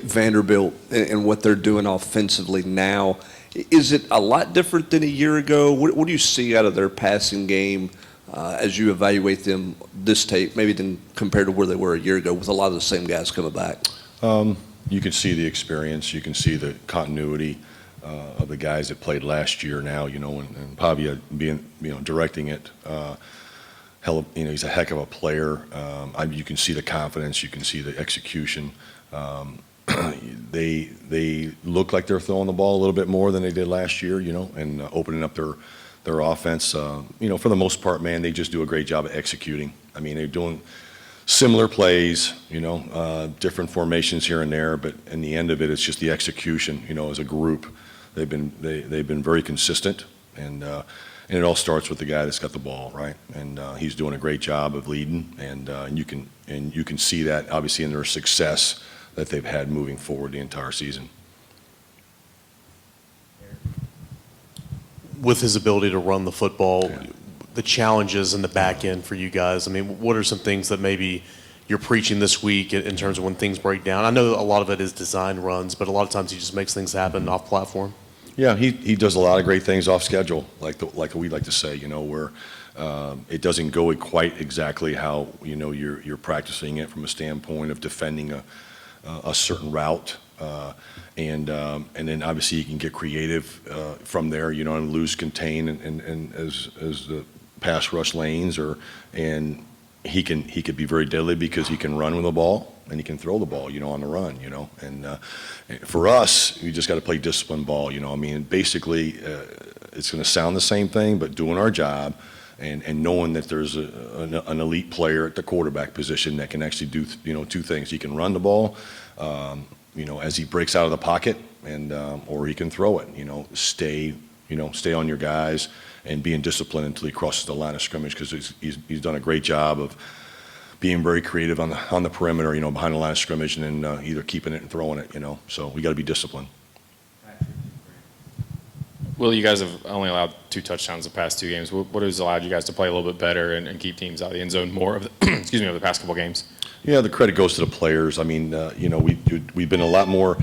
Vanderbilt and what they're doing offensively now. Is it a lot different than a year ago? What do you see out of their passing game as you evaluate them this tape, maybe than compared to where they were a year ago with a lot of the same guys coming back? You can see the experience. You can see the continuity of the guys that played last year now, and Pavia being, directing it. He's a heck of a player. You can see the confidence. You can see the execution. They look like they're throwing the ball a little bit more than they did last year, and opening up their offense. For the most part, man, they just do a great job of executing. I mean, they're doing similar plays, different formations here and there, but in the end of it, it's just the execution. As a group, they've been very consistent, and it all starts with the guy that's got the ball, right? And he's doing a great job of leading, and you can see that obviously in their success that they've had moving forward the entire season. With his ability to run the football, the challenges in the back end for you guys, I mean, what are some things that maybe you're preaching this week in terms of when things break down? I know a lot of it is design runs, but a lot of times he just makes things happen off platform. Yeah, he does a lot of great things off schedule, like we like to say, where it doesn't go quite exactly how you're practicing it from a standpoint of defending a certain route, and then obviously you can get creative from there, and lose contain and as the pass rush lanes, and he could be very deadly because he can run with the ball and he can throw the ball, on the run, and for us, we just got to play disciplined ball, I mean, basically it's going to sound the same thing, but doing our job. And knowing that there's an elite player at the quarterback position that can actually do two things. He can run the ball, as he breaks out of the pocket, and or he can throw it. Stay on your guys and being disciplined until he crosses the line of scrimmage, because he's done a great job of being very creative on the perimeter, behind the line of scrimmage, and then either keeping it and throwing it. So we got to be disciplined. Will, you guys have only allowed 2 touchdowns the past 2 games. What has allowed you guys to play a little bit better and keep teams out of the end zone more of the, of the past couple games? Yeah, the credit goes to the players. I mean, we've been a lot more.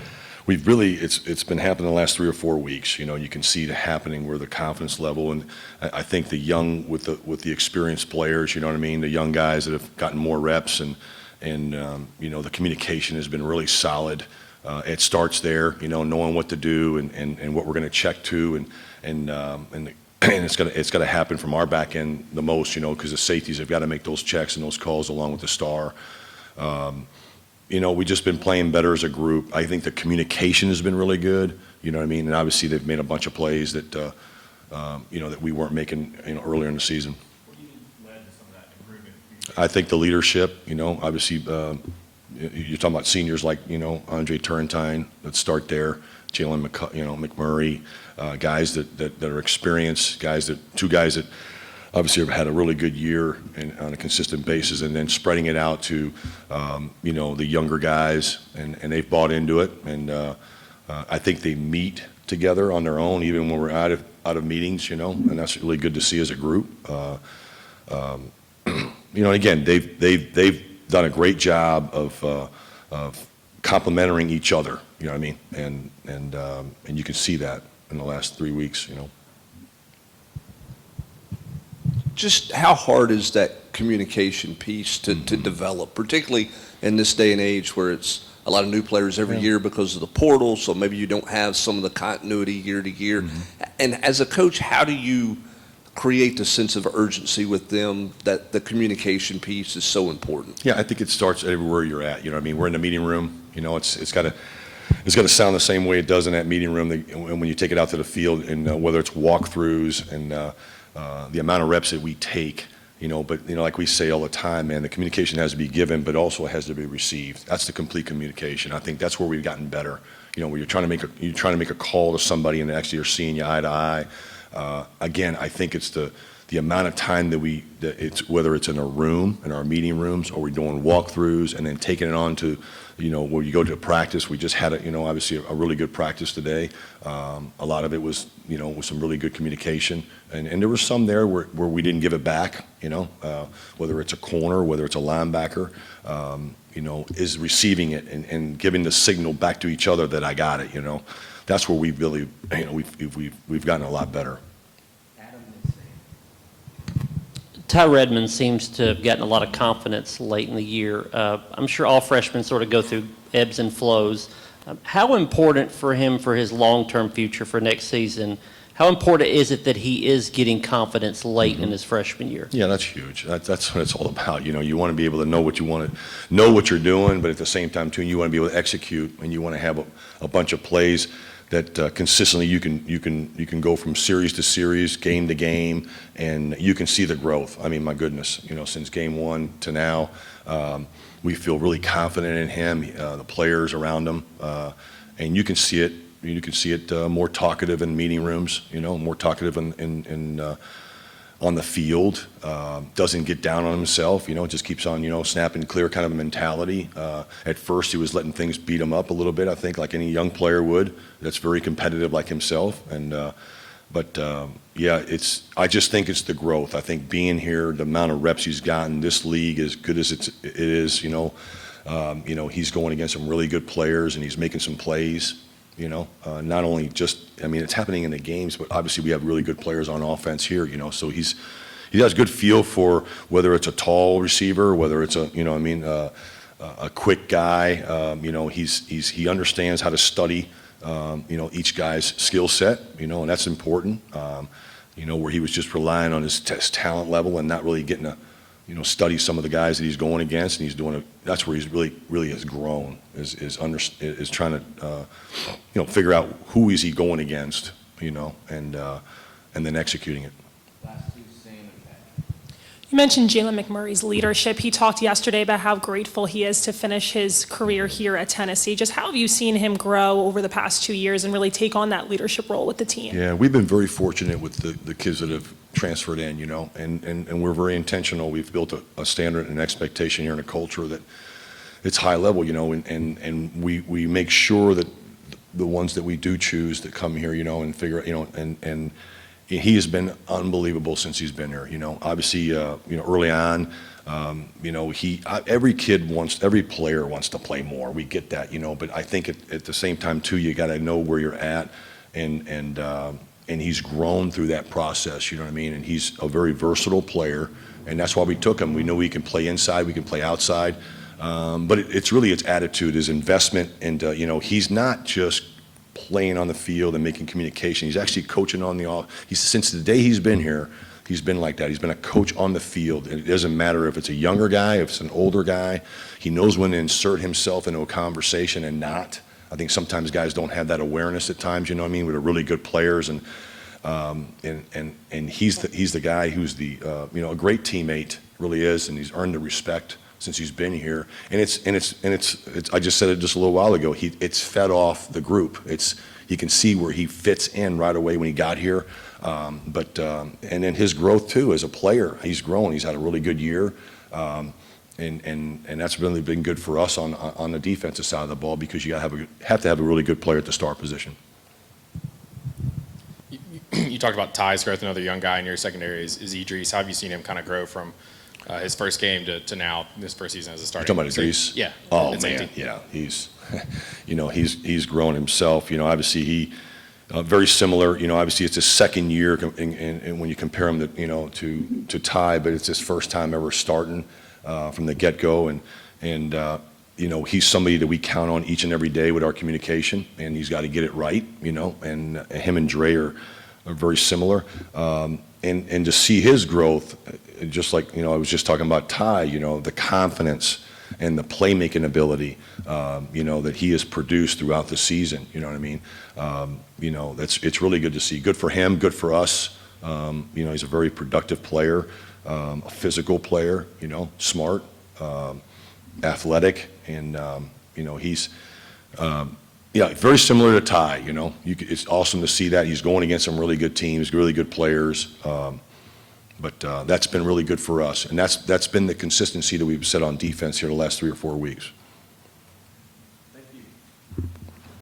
We've really it's been happening the last 3 or 4 weeks. You can see it happening where the confidence level, and I think the young with the experienced players. The young guys that have gotten more reps, and the communication has been really solid. It starts there, knowing what to do and what we're going to check to, and it's got to happen from our back end the most, because the safeties have got to make those checks and those calls along with the star. We've just been playing better as a group. I think the communication has been really good. And obviously they've made a bunch of plays that that we weren't making earlier in the season. What do you think led to some of that improvement? I think the leadership. Obviously. You're talking about seniors like Andre Turrentine that start there, Jalen McMurray, guys that are experienced, two guys that obviously have had a really good year and on a consistent basis, and then spreading it out to the younger guys, and they've bought into it, and I think they meet together on their own even when we're out of meetings, and that's really good to see as a group. Again, they've done a great job of complementing each other, you know what I mean? And you can see that in the last 3 weeks, Just how hard is that communication piece to develop, particularly in this day and age where it's a lot of new players every year because of the portal, so maybe you don't have some of the continuity year to year. And as a coach, how do you create the sense of urgency with them that the communication piece is so important? Yeah, I think it starts everywhere you're at. We're in the meeting room. It's got to sound the same way it does in that meeting room. And when you take it out to the field, and whether it's walkthroughs and the amount of reps that we take, but like we say all the time, man, the communication has to be given, but also it has to be received. That's the complete communication. I think that's where we've gotten better. Where you're trying to make a call to somebody and actually you're seeing you eye to eye. Again, I think it's the the amount of time that it's, whether it's in a room, in our meeting rooms, or we're doing walkthroughs and then taking it on to, where you go to practice. We just had obviously a really good practice today. A lot of it was, with some really good communication. And there was some there where we didn't give it back, whether it's a corner, whether it's a linebacker, is receiving it and giving the signal back to each other that I got it, That's where we've really, we've gotten a lot better. Ty Redmond seems to have gotten a lot of confidence late in the year. I'm sure all freshmen sort of go through ebbs and flows. How important for him for his long-term future for next season, how important is it that he is getting confidence late in his freshman year? Yeah, that's huge. That's what it's all about. You want to be able to know what you want to know what you're doing, but at the same time, too, you want to be able to execute, and you want to have a bunch of plays that consistently you can go from series to series, game to game, and you can see the growth. I mean, my goodness, since game one to now, we feel really confident in him, the players around him, and you can see it. You can see it more talkative in meeting rooms, more talkative on the field. Doesn't get down on himself, just keeps on, snapping clear kind of a mentality. At first, he was letting things beat him up a little bit, I think, like any young player would. That's very competitive like himself. Yeah, I just think it's the growth. I think being here, the amount of reps he's gotten, this league, as good as it is, he's going against some really good players and he's making some plays. Not only it's happening in the games, but obviously we have really good players on offense here, so he has good feel for whether it's a tall receiver, whether it's a quick guy, he understands how to study, each guy's skill set, and that's important, where he was just relying on his talent level and not really getting to, study some of the guys that he's going against, and he's doing that's where he's really has grown, is trying to, figure out who is he going against, and then executing it. You mentioned Jalen McMurray's leadership. He talked yesterday about how grateful he is to finish his career here at Tennessee. Just how have you seen him grow over the past 2 years and really take on that leadership role with the team? Yeah, we've been very fortunate with the kids that have transferred in, and we're very intentional. We've built a standard and expectation here in a culture that it's high level, and we make sure that the ones that we do choose to come here, and figure, and he has been unbelievable since he's been here. Obviously, early on, every player wants to play more. We get that, but I think at the same time too, you got to know where you're at, and he's grown through that process. You know what I mean? And he's a very versatile player, and that's why we took him. We know he can play inside, we can play outside, but it's really his attitude, his investment, and he's not just playing on the field and making communication. He's actually coaching on the off. Since the day he's been here, he's been like that. He's been a coach on the field. And it doesn't matter if it's a younger guy, if it's an older guy. He knows when to insert himself into a conversation and not. I think sometimes guys don't have that awareness at times, with the really good players. And he's the guy who's a great teammate, really is, and he's earned the respect since he's been here, and it's I just said it just a little while ago. It's fed off the group. You can see where he fits in right away when he got here, and then his growth too as a player. He's grown. He's had a really good year, and that's really been good for us on the defensive side of the ball because you have to have a really good player at the star position. You talked about Ty's growth. Another young guy in your secondary is Idris. How have you seen him kind of grow from his first game to now, this first season as a starter? You're talking about Idris? Yeah. Oh, man, yeah. He's, he's grown himself. Obviously he, very similar. Obviously it's his second year, and when you compare him to Ty, but it's his first time ever starting from the get-go, and he's somebody that we count on each and every day with our communication, and he's got to get it right. And him and Dre are very similar, and to see his growth. Just like, I was just talking about Ty, the confidence and the playmaking ability, that he has produced throughout the season. You know what I mean? It's really good to see. Good for him, good for us. He's a very productive player, a physical player, smart, athletic, and, he's, very similar to Ty, It's awesome to see that. He's going against some really good teams, really good players. But that's been really good for us, and that's been the consistency that we've set on defense here the last 3 or 4 weeks.